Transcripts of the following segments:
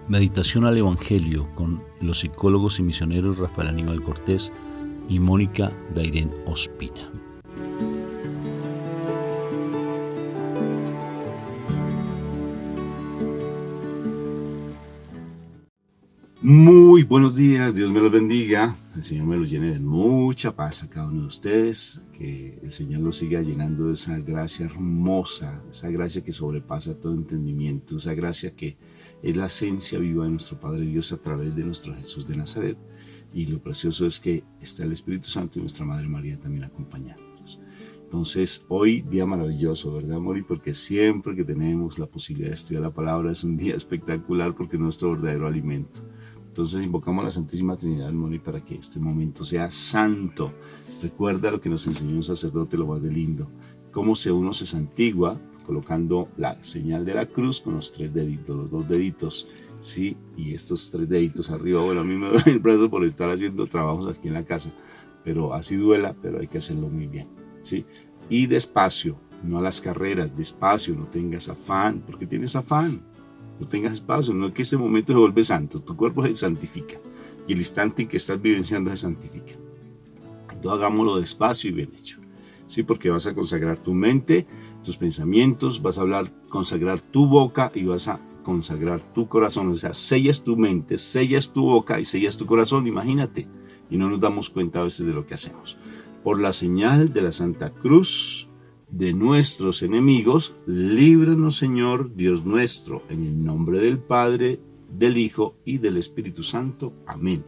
Meditación al Evangelio con los psicólogos y misioneros Rafael Aníbal Cortés y Mónica Dairén Ospina. Muy buenos días, Dios me los bendiga, el Señor me los llene de mucha paz a cada uno de ustedes, que el Señor los siga llenando de esa gracia hermosa, esa gracia que sobrepasa todo entendimiento, esa gracia que es la esencia viva de nuestro Padre Dios a través de nuestro Jesús de Nazaret. Y lo precioso es que está el Espíritu Santo y nuestra Madre María también acompañándonos. Entonces, hoy día maravilloso, ¿verdad, Mori? Porque siempre que tenemos la posibilidad de estudiar la palabra es un día espectacular porque es nuestro verdadero alimento. Entonces invocamos a la Santísima Trinidad, Mori, para que este momento sea santo. Recuerda lo que nos enseñó un sacerdote, lo más de lindo, cómo uno se santigua colocando la señal de la cruz con los tres deditos, los dos deditos, ¿sí? Y estos tres deditos arriba. Bueno, a mí me duele el brazo por estar haciendo trabajos aquí en la casa, pero así duela, pero hay que hacerlo muy bien, ¿sí? Y despacio, no a las carreras, despacio, no tengas afán, porque tienes afán. No tengas espacio, no es que este momento se vuelve santo, tu cuerpo se santifica y el instante en que estás vivenciando se santifica. Entonces hagámoslo despacio y bien hecho, ¿sí? Porque vas a consagrar tu mente, tus pensamientos, vas a consagrar tu boca y vas a consagrar tu corazón. O sea, sellas tu mente, sellas tu boca y sellas tu corazón, imagínate, y no nos damos cuenta a veces de lo que hacemos. Por la señal de la Santa Cruz de nuestros enemigos, líbranos, Señor Dios nuestro, en el nombre del Padre, del Hijo y del Espíritu Santo. Amén.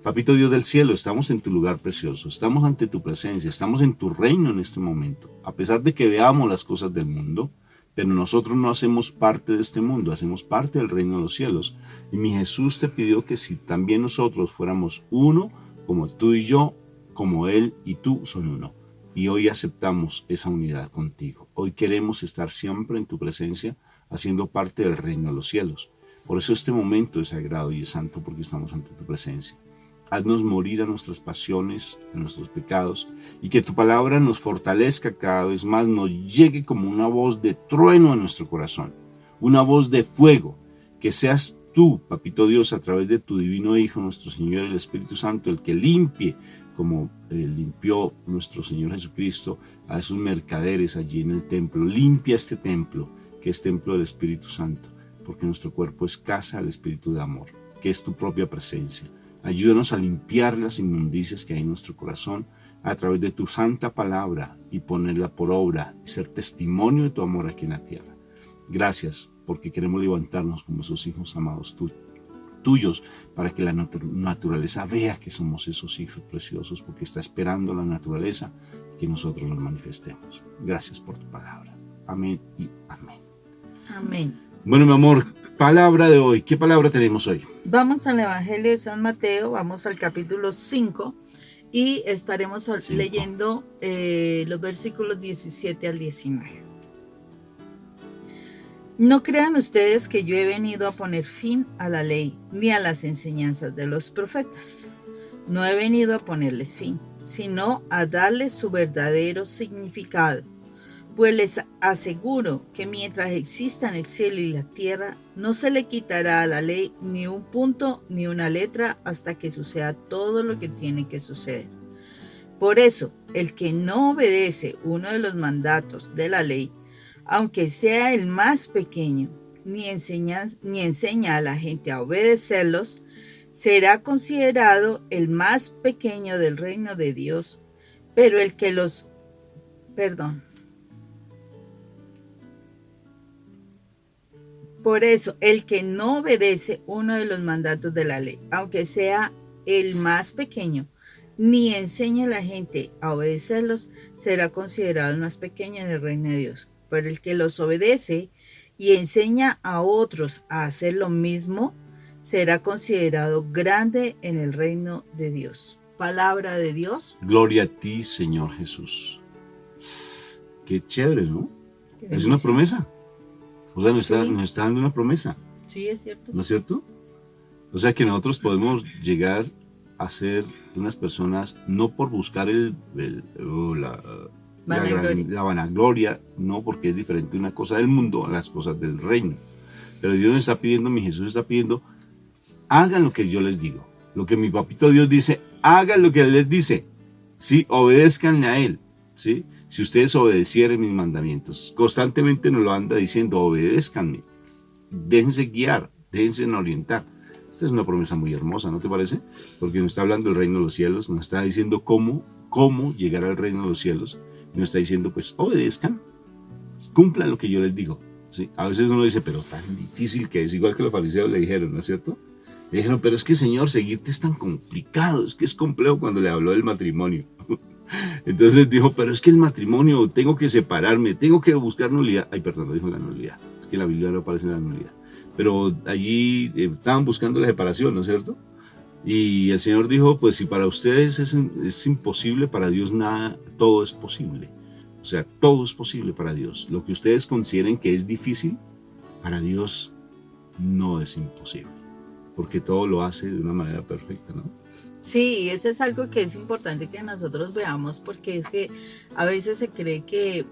Papito Dios del cielo, estamos en tu lugar precioso, estamos ante tu presencia, estamos en tu reino en este momento. A pesar de que veamos las cosas del mundo, pero nosotros no hacemos parte de este mundo, hacemos parte del reino de los cielos. Y mi Jesús te pidió que si también nosotros fuéramos uno, como tú y yo, como Él y tú son uno. Y hoy aceptamos esa unidad contigo. Hoy queremos estar siempre en tu presencia, haciendo parte del reino de los cielos. Por eso este momento es sagrado y es santo, porque estamos ante tu presencia. Haznos morir a nuestras pasiones, a nuestros pecados, y que tu palabra nos fortalezca cada vez más, nos llegue como una voz de trueno a nuestro corazón, una voz de fuego, que seas tú, Papito Dios, a través de tu divino Hijo, nuestro Señor, el Espíritu Santo, el que limpie, como limpió nuestro Señor Jesucristo a esos mercaderes allí en el templo. Limpia este templo, que es templo del Espíritu Santo, porque nuestro cuerpo es casa del Espíritu de amor, que es tu propia presencia. Ayúdanos a limpiar las inmundicias que hay en nuestro corazón a través de tu santa palabra y ponerla por obra y ser testimonio de tu amor aquí en la tierra. Gracias, porque queremos levantarnos como esos hijos amados tuyos, para que la naturaleza vea que somos esos hijos preciosos, porque está esperando la naturaleza que nosotros nos manifestemos. Gracias por tu palabra. Amén y amén. Amén. Bueno, mi amor, palabra de hoy. ¿Qué palabra tenemos hoy? Vamos al Evangelio de San Mateo, vamos al capítulo 5 y estaremos leyendo los versículos 17 al 19. No crean ustedes que yo he venido a poner fin a la ley ni a las enseñanzas de los profetas. No he venido a ponerles fin, sino a darles su verdadero significado. Pues les aseguro que mientras existan el cielo y la tierra, no se le quitará a la ley ni un punto ni una letra hasta que suceda todo lo que tiene que suceder. Por eso, el que no obedece uno de los mandatos de la ley, aunque sea el más pequeño, ni enseña a la gente a obedecerlos, será considerado el más pequeño del reino de Dios. Pero Por eso, el que no obedece uno de los mandatos de la ley, aunque sea el más pequeño, ni enseña a la gente a obedecerlos, será considerado el más pequeño en el reino de Dios. Pero el que los obedece y enseña a otros a hacer lo mismo, será considerado grande en el reino de Dios. Palabra de Dios. Gloria a ti, Señor Jesús. Qué chévere, ¿no? Es una promesa. O sea, nos está dando una promesa. Sí, es cierto. ¿No es cierto? O sea, que nosotros podemos llegar a ser unas personas no por buscar la vanagloria, no, porque es diferente una cosa del mundo a las cosas del reino, Pero Dios nos está pidiendo, mi Jesús está pidiendo, hagan lo que yo les digo. Lo que mi papito Dios dice, hagan lo que Él les dice. ¿Sí? Obedézcanle a Él. ¿Sí? Si ustedes obedecieren mis mandamientos, constantemente nos lo anda diciendo, obedézcanme. Déjense guiar, déjense orientar. Esta es una promesa muy hermosa, ¿no te parece? Porque nos está hablando del reino de los cielos, nos está diciendo cómo llegar al reino de los cielos. Y nos está diciendo, pues, obedezcan, cumplan lo que yo les digo. ¿Sí? A veces uno dice, pero tan difícil que es, igual que los fariseos le dijeron, ¿no es cierto? Le dijeron, pero es que Señor, seguirte es tan complicado, es que es complejo cuando le habló del matrimonio. Entonces dijo, pero es que el matrimonio, tengo que separarme, tengo que buscar nulidad. Ay, perdón, no dijo la nulidad, es que en la Biblia no aparece la nulidad. Pero allí estaban buscando la separación, ¿no es cierto? Y el Señor dijo, pues si para ustedes es imposible, para Dios nada, todo es posible. O sea, todo es posible para Dios. Lo que ustedes consideren que es difícil, para Dios no es imposible. Porque todo lo hace de una manera perfecta, ¿no? Sí, eso es algo que es importante que nosotros veamos, porque es que a veces se cree que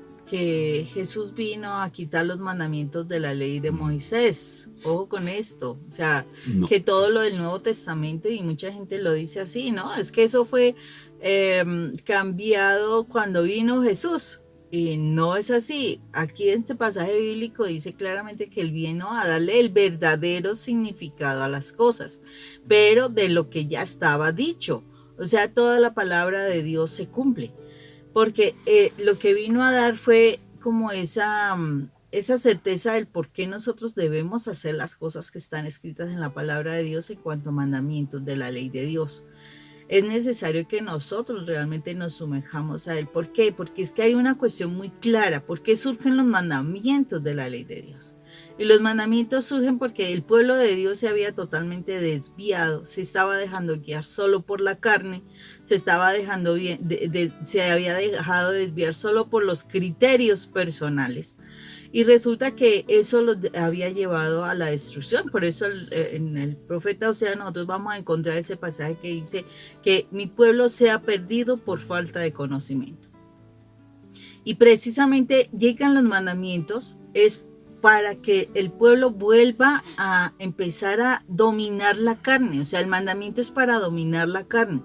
Jesús vino a quitar los mandamientos de la ley de Moisés. Ojo con esto, o sea, No. que todo lo del Nuevo Testamento, y mucha gente lo dice así, ¿no? Es que eso fue cambiado cuando vino Jesús. Y no es así. Aquí en este pasaje bíblico dice claramente que Él vino a darle el verdadero significado a las cosas, pero de lo que ya estaba dicho. O sea, toda la palabra de Dios se cumple. Porque lo que vino a dar fue como esa certeza del por qué nosotros debemos hacer las cosas que están escritas en la palabra de Dios en cuanto a mandamientos de la ley de Dios. Es necesario que nosotros realmente nos sumerjamos a Él. ¿Por qué? Porque es que hay una cuestión muy clara. ¿Por qué surgen los mandamientos de la ley de Dios? Y los mandamientos surgen porque el pueblo de Dios se había totalmente desviado, se estaba dejando guiar solo por la carne, se había dejado desviar solo por los criterios personales. Y resulta que eso los había llevado a la destrucción. Por eso en el profeta Oseas nosotros vamos a encontrar ese pasaje que dice que mi pueblo se ha perdido por falta de conocimiento. Y precisamente llegan los mandamientos, es para que el pueblo vuelva a empezar a dominar la carne. O sea, el mandamiento es para dominar la carne,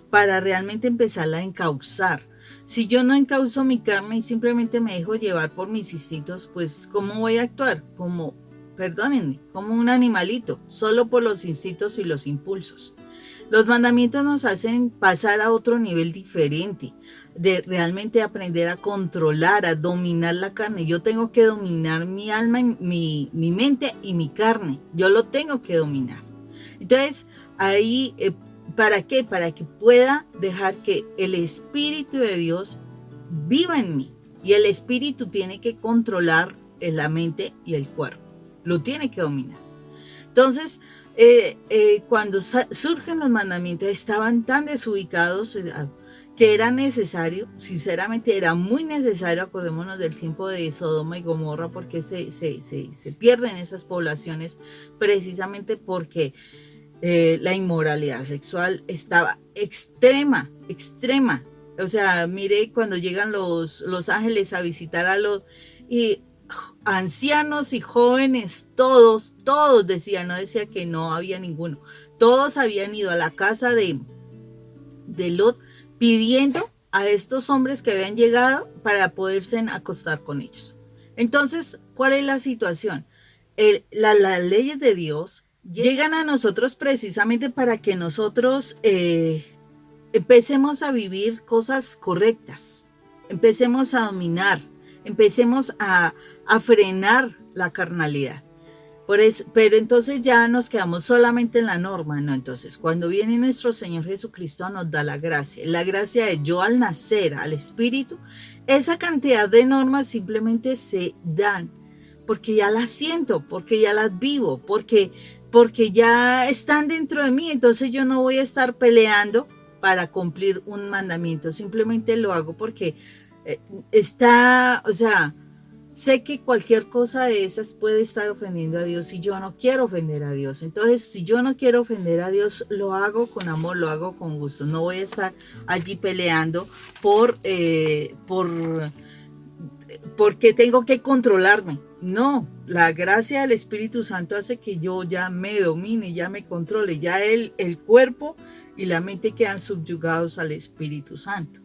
para realmente empezarla a encauzar. Si yo no encauzo mi carne y simplemente me dejo llevar por mis instintos, pues ¿cómo voy a actuar? Como un animalito, solo por los instintos y los impulsos. Los mandamientos nos hacen pasar a otro nivel diferente, de realmente aprender a controlar, a dominar la carne. Yo tengo que dominar mi alma, mi mente y mi carne. Yo lo tengo que dominar. Entonces, ahí, ¿para qué? Para que pueda dejar que el Espíritu de Dios viva en mí. Y el Espíritu tiene que controlar la mente y el cuerpo. Lo tiene que dominar. Entonces, cuando surgen los mandamientos, estaban tan desubicados que era necesario, sinceramente era muy necesario. Acordémonos del tiempo de Sodoma y Gomorra, porque se pierden esas poblaciones precisamente porque la inmoralidad sexual estaba extrema. O sea, mire cuando llegan los ángeles a visitar a los ancianos y jóvenes, todos decían, no decía que no había ninguno, todos habían ido a la casa de Lot pidiendo a estos hombres que habían llegado para poderse acostar con ellos. Entonces, ¿cuál es la situación? Las leyes de Dios llegan a nosotros precisamente para que nosotros empecemos a vivir cosas correctas, empecemos a dominar, empecemos a frenar la carnalidad. Por eso, pero entonces ya nos quedamos solamente en la norma, ¿no? Entonces, cuando viene nuestro Señor Jesucristo, nos da la gracia. La gracia de yo al nacer al Espíritu, esa cantidad de normas simplemente se dan, porque ya las siento, porque ya las vivo, porque ya están dentro de mí. Entonces yo no voy a estar peleando para cumplir un mandamiento, simplemente lo hago porque sé que cualquier cosa de esas puede estar ofendiendo a Dios y yo no quiero ofender a Dios. Entonces, si yo no quiero ofender a Dios, lo hago con amor, lo hago con gusto. No voy a estar allí peleando porque tengo que controlarme. No, la gracia del Espíritu Santo hace que yo ya me domine, ya me controle, ya el cuerpo y la mente quedan subyugados al Espíritu Santo.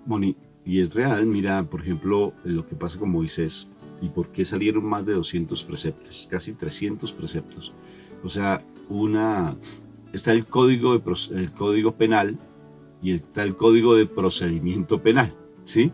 Moni, y es real, mira, por ejemplo, lo que pasa con Moisés y por qué salieron más de 200 preceptos, casi 300 preceptos. O sea, está el código penal y está el código de procedimiento penal, ¿sí?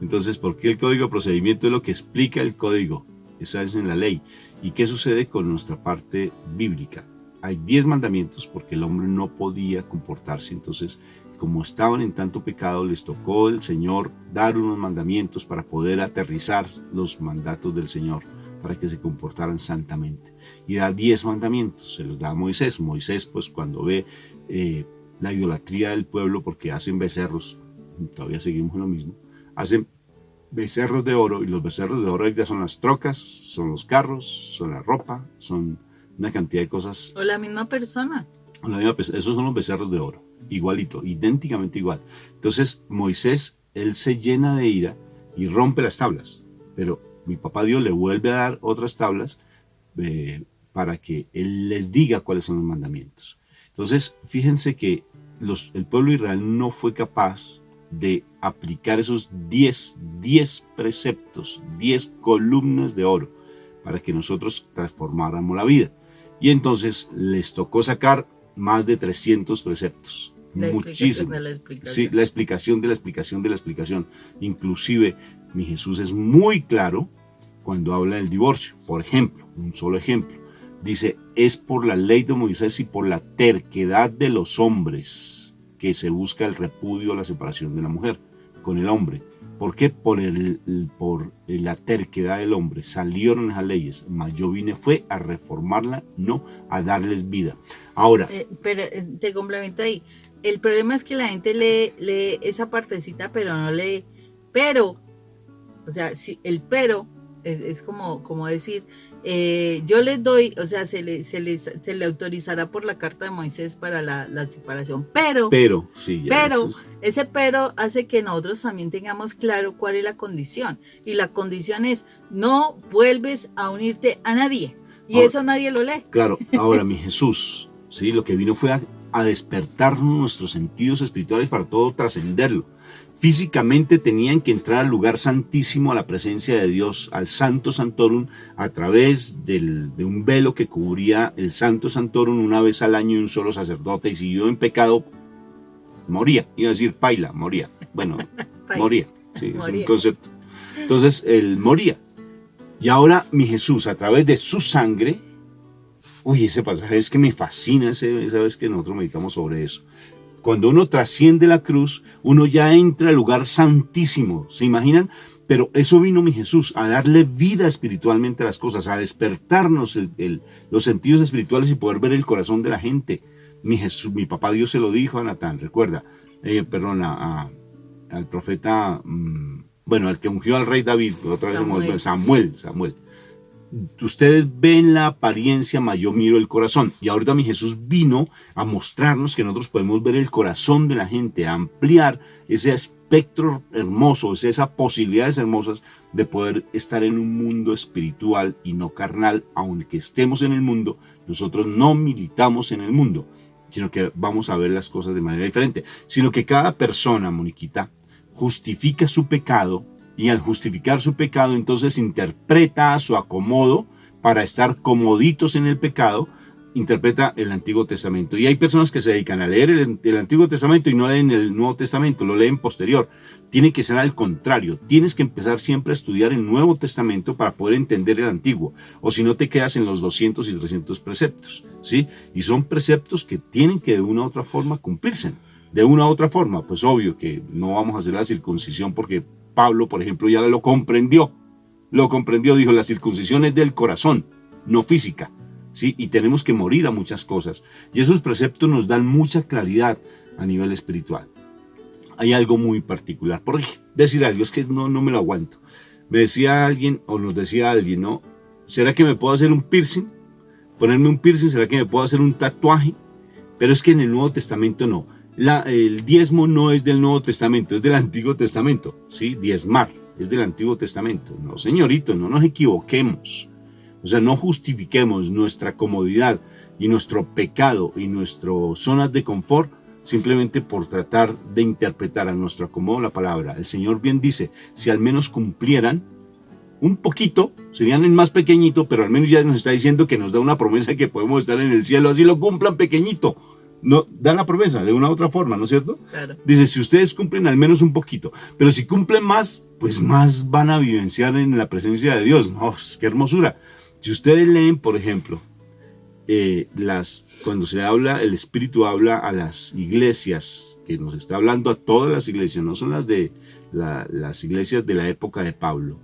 Entonces, ¿por qué el código de procedimiento es lo que explica el código? Esa es en la ley. ¿Y qué sucede con nuestra parte bíblica? Hay 10 mandamientos porque el hombre no podía comportarse. Entonces, como estaban en tanto pecado, les tocó el Señor dar unos mandamientos para poder aterrizar los mandatos del Señor, para que se comportaran santamente. Y da 10 mandamientos, se los da a Moisés. Moisés, pues cuando ve la idolatría del pueblo, porque hacen becerros, todavía seguimos en lo mismo, hacen becerros de oro, y los becerros de oro ya son las trocas, son los carros, son la ropa, son una cantidad de cosas. O la misma persona. Esos son los becerros de oro, igualito, idénticamente igual. Entonces Moisés, él se llena de ira y rompe las tablas, pero mi papá Dios le vuelve a dar otras tablas para que él les diga cuáles son los mandamientos. Entonces fíjense que el pueblo de Israel no fue capaz de aplicar esos 10 preceptos, 10 columnas de oro para que nosotros transformáramos la vida. Y entonces les tocó sacar más de 300 preceptos. Muchísimos. Sí, la explicación de la explicación de la explicación. Inclusive mi Jesús es muy claro cuando habla del divorcio. Por ejemplo, un solo ejemplo. Dice, es por la ley de Moisés y por la terquedad de los hombres que se busca el repudio o la separación de la mujer con el hombre. ¿Por qué? Por la terquedad del hombre salieron esas leyes, mas yo fue a reformarla, no a darles vida. Ahora, pero te complemento ahí. El problema es que la gente lee esa partecita, pero no lee pero. O sea, si el pero es como decir, yo les doy, o sea, se le autorizará por la carta de Moisés para la separación, pero sí, ese pero hace que nosotros también tengamos claro cuál es la condición, y la condición es, no vuelves a unirte a nadie, y ahora, eso nadie lo lee. Claro, ahora mi Jesús, ¿sí? Lo que vino fue a despertar nuestros sentidos espirituales para todo trascenderlo. Físicamente tenían que entrar al lugar santísimo, a la presencia de Dios, al Santo Santorum, a través de un velo que cubría el Santo Santorum una vez al año, y un solo sacerdote, y si vivió en pecado, moría. Iba a decir paila, moría. Bueno, moría. Sí, moría. Es un concepto. Entonces, él moría. Y ahora mi Jesús, a través de su sangre, ese pasaje es que me fascina, esa vez que nosotros meditamos sobre eso. Cuando uno trasciende la cruz, uno ya entra al lugar santísimo, ¿se imaginan? Pero eso vino mi Jesús, a darle vida espiritualmente a las cosas, a despertarnos los sentidos espirituales y poder ver el corazón de la gente. Mi papá Dios se lo dijo a Natán, recuerda, al profeta, al que ungió al rey David, otra vez Samuel. Ustedes ven la apariencia, mas yo miro el corazón. Y ahorita mi Jesús vino a mostrarnos que nosotros podemos ver el corazón de la gente, a ampliar ese espectro hermoso, esas posibilidades hermosas de poder estar en un mundo espiritual y no carnal. Aunque estemos en el mundo, nosotros no militamos en el mundo, sino que vamos a ver las cosas de manera diferente. Sino que cada persona, Moniquita, justifica su pecado, y al justificar su pecado, entonces interpreta a su acomodo para estar comoditos en el pecado, interpreta el Antiguo Testamento. Y hay personas que se dedican a leer el Antiguo Testamento y no leen el Nuevo Testamento, lo leen posterior. Tiene que ser al contrario. Tienes que empezar siempre a estudiar el Nuevo Testamento para poder entender el Antiguo. O si no, te quedas en los 200 y 300 preceptos, ¿sí? Y son preceptos que tienen que de una u otra forma cumplirse. De una u otra forma, pues obvio que no vamos a hacer la circuncisión porque Pablo, por ejemplo, ya lo comprendió, dijo, la circuncisión es del corazón, no física, ¿sí? Y tenemos que morir a muchas cosas. Y esos preceptos nos dan mucha claridad a nivel espiritual. Hay algo muy particular, por decir algo, es que no me lo aguanto. Me decía alguien, o nos decía alguien, ¿no? ¿Será que me puedo hacer un piercing? ¿Ponerme un piercing? ¿Será que me puedo hacer un tatuaje? Pero es que en el Nuevo Testamento no. El diezmo no es del Nuevo Testamento, es del Antiguo Testamento, ¿sí? Diezmar, es del Antiguo Testamento. No, señorito, no nos equivoquemos. O sea, no justifiquemos nuestra comodidad y nuestro pecado y nuestras zonas de confort simplemente por tratar de interpretar a nuestro acomodo la palabra. El Señor bien dice, si al menos cumplieran un poquito, serían el más pequeñito, pero al menos ya nos está diciendo que nos da una promesa que podemos estar en el cielo, así lo cumplan pequeñito. No, da la promesa de una u otra forma, ¿no es cierto? Claro. Dice, si ustedes cumplen al menos un poquito, pero si cumplen más, pues más van a vivenciar en la presencia de Dios. ¡Oh, qué hermosura! Si ustedes leen, por ejemplo, cuando se habla, el Espíritu habla a las iglesias, que nos está hablando a todas las iglesias, no son las de las iglesias de la época de Pablo,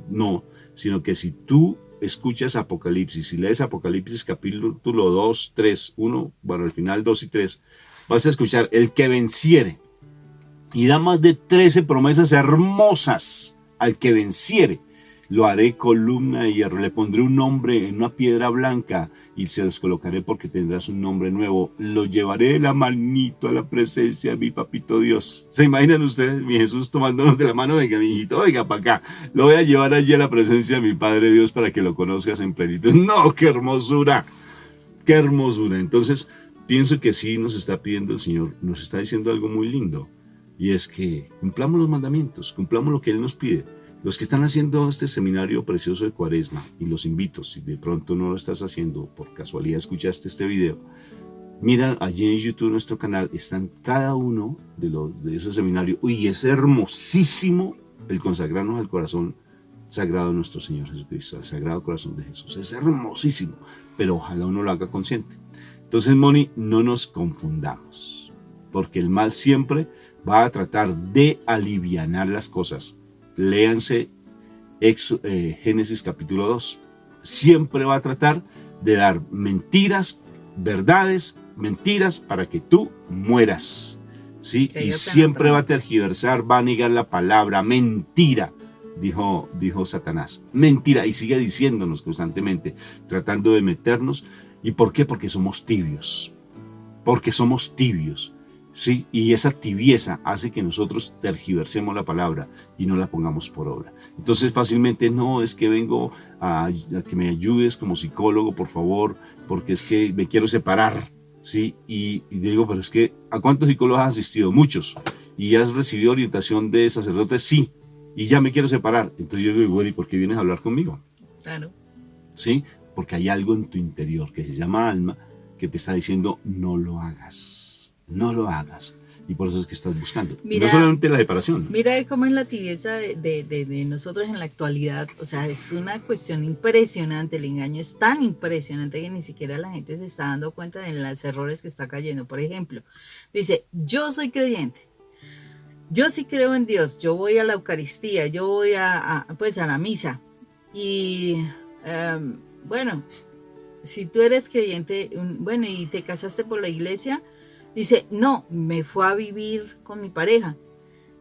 no, sino que si tú escuchas Apocalipsis, si lees Apocalipsis capítulo 2, 3, 1, bueno, al final 2 y 3, vas a escuchar el que venciere, y da más de 13 promesas hermosas al que venciere. Lo haré columna de hierro, le pondré un nombre en una piedra blanca y se los colocaré porque tendrás un nombre nuevo. Lo llevaré de la manito a la presencia de mi papito Dios. ¿Se imaginan ustedes? Mi Jesús tomándonos de la mano, venga, mi hijito, venga para acá. Lo voy a llevar allí a la presencia de mi Padre Dios para que lo conozcas en plenitud. ¡No, qué hermosura! ¡Qué hermosura! Entonces, pienso que sí nos está pidiendo el Señor, nos está diciendo algo muy lindo. Y es que cumplamos los mandamientos, cumplamos lo que Él nos pide. Los que están haciendo este seminario precioso de Cuaresma, y los invito, si de pronto no lo estás haciendo, por casualidad escuchaste este video, mira allí en YouTube nuestro canal, están cada uno de esos seminarios. Uy, es hermosísimo el consagrarnos al corazón sagrado de nuestro Señor Jesucristo, al Sagrado Corazón de Jesús. Es hermosísimo, pero ojalá uno lo haga consciente. Entonces, Moni, no nos confundamos, porque el mal siempre va a tratar de alivianar las cosas. Léanse Génesis capítulo 2. Siempre va a tratar de dar mentiras, verdades, mentiras para que tú mueras. ¿Sí? Y siempre va a tergiversar, va a negar la palabra. Mentira, dijo Satanás. Mentira. Y sigue diciéndonos constantemente, tratando de meternos. ¿Y por qué? Porque somos tibios. Porque somos tibios. ¿Sí? Y esa tibieza hace que nosotros tergiversemos la palabra y no la pongamos por obra. Entonces fácilmente, no, es que vengo a que me ayudes como psicólogo, por favor, porque es que me quiero separar, ¿sí? Y digo, pero es que, ¿a cuántos psicólogos has asistido? Muchos. ¿Y has recibido orientación de sacerdotes? Sí. Y ya me quiero separar. Entonces yo digo, bueno, ¿y por qué vienes a hablar conmigo? Claro. ¿Sí? Porque hay algo en tu interior que se llama alma que te está diciendo, no lo hagas. No lo hagas. Y por eso es que estás buscando. Mira, no solamente la separación. Mira cómo es la tibieza de nosotros en la actualidad. O sea, es una cuestión impresionante. El engaño es tan impresionante que ni siquiera la gente se está dando cuenta de los errores que está cayendo. Por ejemplo, dice, yo soy creyente. Yo sí creo en Dios. Yo voy a la Eucaristía. Yo voy a la misa. Y bueno, si tú eres creyente, y te casaste por la iglesia, dice, no, me fue a vivir con mi pareja,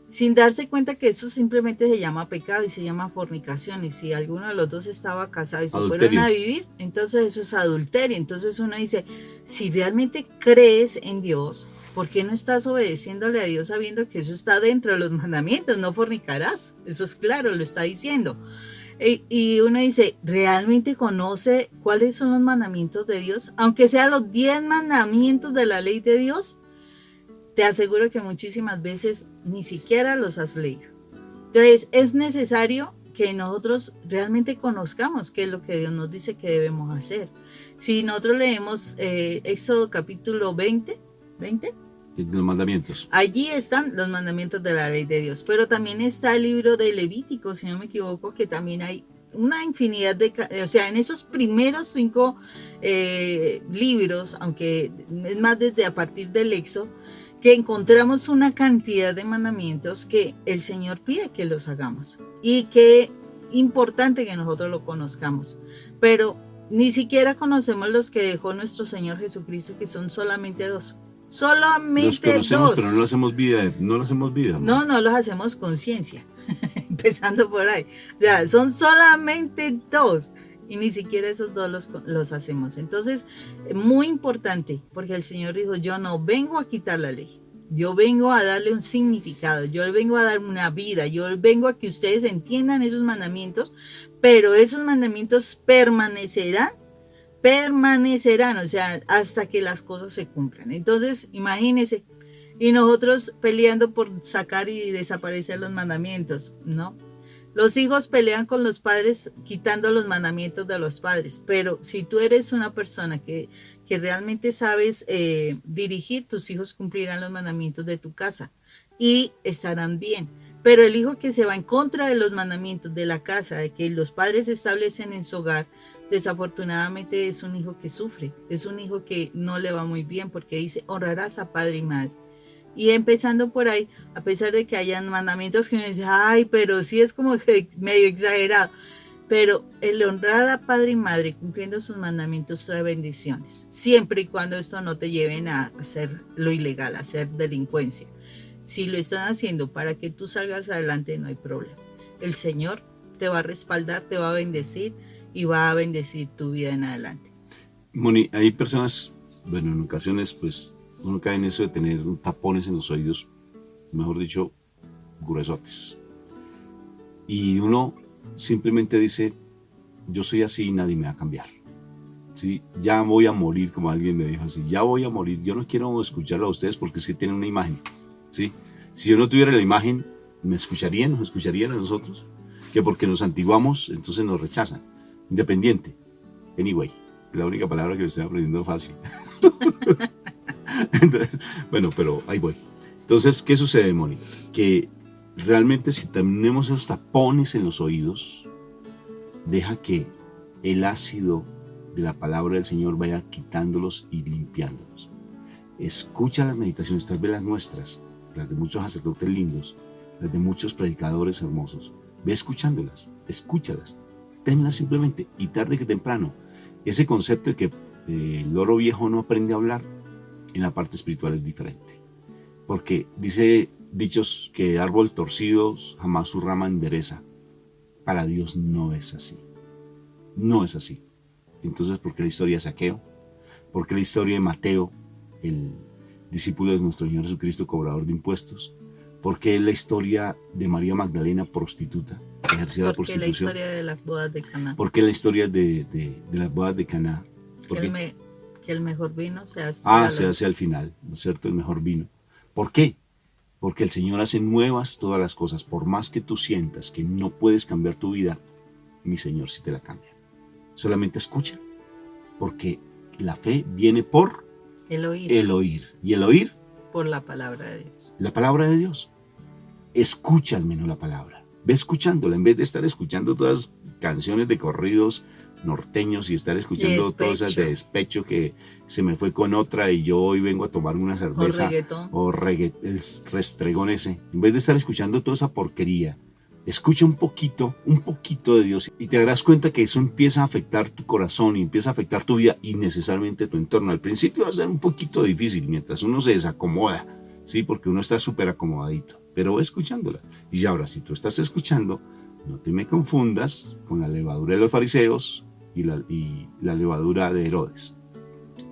sin darse cuenta que eso simplemente se llama pecado y se llama fornicación. Y si alguno de los dos estaba casado y se fueron a vivir, entonces eso es adulterio. Entonces uno dice, si realmente crees en Dios, ¿por qué no estás obedeciéndole a Dios sabiendo que eso está dentro de los mandamientos? No fornicarás, eso es claro, lo está diciendo. Y uno dice, ¿realmente conoce cuáles son los mandamientos de Dios? Aunque sean los 10 mandamientos de la ley de Dios, te aseguro que muchísimas veces ni siquiera los has leído. Entonces, es necesario que nosotros realmente conozcamos qué es lo que Dios nos dice que debemos hacer. Si nosotros leemos Éxodo capítulo 20, los mandamientos. Allí están los mandamientos de la ley de Dios, pero también está el libro de Levítico, si no me equivoco, que también hay una infinidad o sea, en esos primeros 5 libros, aunque es más desde a partir del Éxodo, que encontramos una cantidad de mandamientos que el Señor pide que los hagamos y que es importante que nosotros lo conozcamos, pero ni siquiera conocemos los que dejó nuestro Señor Jesucristo, que son solamente 2. Solamente los conocemos, 2. Pero no lo hacemos vida. No los hacemos conciencia. Empezando por ahí. O sea, son solamente 2. Y ni siquiera esos 2 los hacemos. Entonces, muy importante, porque el Señor dijo, yo no vengo a quitar la ley. Yo vengo a darle un significado, yo vengo a dar una vida, yo vengo a que ustedes entiendan esos mandamientos, pero esos mandamientos permanecerán, o sea, hasta que las cosas se cumplan. Entonces, imagínense, y nosotros peleando por sacar y desaparecer los mandamientos, ¿no? Los hijos pelean con los padres quitando los mandamientos de los padres, pero si tú eres una persona que realmente sabes dirigir, tus hijos cumplirán los mandamientos de tu casa y estarán bien. Pero el hijo que se va en contra de los mandamientos de la casa, de que los padres establecen en su hogar, desafortunadamente es un hijo que sufre, es un hijo que no le va muy bien porque dice, honrarás a padre y madre. Y empezando por ahí, a pesar de que hayan mandamientos que uno dice, ay, pero sí es como que medio exagerado. Pero el honrar a padre y madre cumpliendo sus mandamientos trae bendiciones, siempre y cuando esto no te lleven a hacer lo ilegal, a hacer delincuencia. Si lo están haciendo para que tú salgas adelante, no hay problema. El Señor te va a respaldar, te va a bendecir y va a bendecir tu vida en adelante. Moni, hay personas, bueno, en ocasiones pues uno cae en eso de tener tapones en los oídos, mejor dicho, gruesotes. Y uno simplemente dice, yo soy así y nadie me va a cambiar. ¿Sí? Ya voy a morir, como alguien me dijo así, ya voy a morir, yo no quiero escucharlo a ustedes porque sí tienen una imagen. ¿Sí? Si yo no tuviera la imagen, ¿me escucharían? ¿Nos escucharían a nosotros? Que porque nos antiguamos, entonces nos rechazan. Independiente. Anyway, la única palabra que lo estoy aprendiendo fácil. Entonces, bueno, pero ahí voy. Entonces, ¿qué sucede, Moni? Que realmente si tenemos esos tapones en los oídos, deja que el ácido de la palabra del Señor vaya quitándolos y limpiándolos. Escucha las meditaciones, tal vez las nuestras, las de muchos sacerdotes lindos, las de muchos predicadores hermosos. Ve escuchándolas, escúchalas, tenlas simplemente, y tarde que temprano. Ese concepto de que el loro viejo no aprende a hablar, en la parte espiritual es diferente. Porque dice dichos que árbol torcido jamás su rama endereza. Para Dios no es así. No es así. Entonces, ¿por qué la historia de Zaqueo? ¿Por qué la historia de Mateo, el discípulo de nuestro Señor Jesucristo, cobrador de impuestos? ¿Por qué la historia de María Magdalena, prostituta, que ejercía la prostitución? ¿Por qué la historia de las bodas de Caná? ¿Por qué la historia de las bodas de Caná? Que el mejor vino se hace se hace al final, ¿no es cierto? El mejor vino. ¿Por qué? Porque el Señor hace nuevas todas las cosas. Por más que tú sientas que no puedes cambiar tu vida, mi Señor sí te la cambia. Solamente escucha, porque la fe viene por el oír. ¿Y el oír? Por la palabra de Dios. La palabra de Dios. Escucha al menos la palabra. Ve escuchándola, en vez de estar escuchando todas canciones de corridos norteños y estar escuchando todas esas de despecho que se me fue con otra y yo hoy vengo a tomarme una cerveza o el restregón ese. En vez de estar escuchando toda esa porquería, escucha un poquito de Dios y te darás cuenta que eso empieza a afectar tu corazón y empieza a afectar tu vida y necesariamente tu entorno. Al principio va a ser un poquito difícil mientras uno se desacomoda, ¿sí? Porque uno está súper acomodadito, pero va escuchándola. Y ahora, si tú estás escuchando, no te me confundas con la levadura de los fariseos y la levadura de Herodes,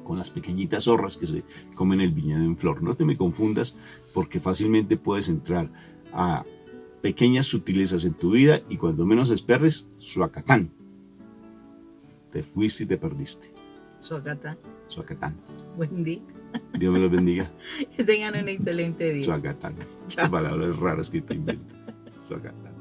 con las pequeñitas zorras que se comen el viñedo en flor. No te me confundas porque fácilmente puedes entrar a pequeñas sutilezas en tu vida y cuando menos esperes, suacatán. Te fuiste y te perdiste. Suacatán. Suacatán. Buen día. Dios me los bendiga. Que tengan un excelente día. Suacatán. Estas palabras raras que te inventas. Suacatán.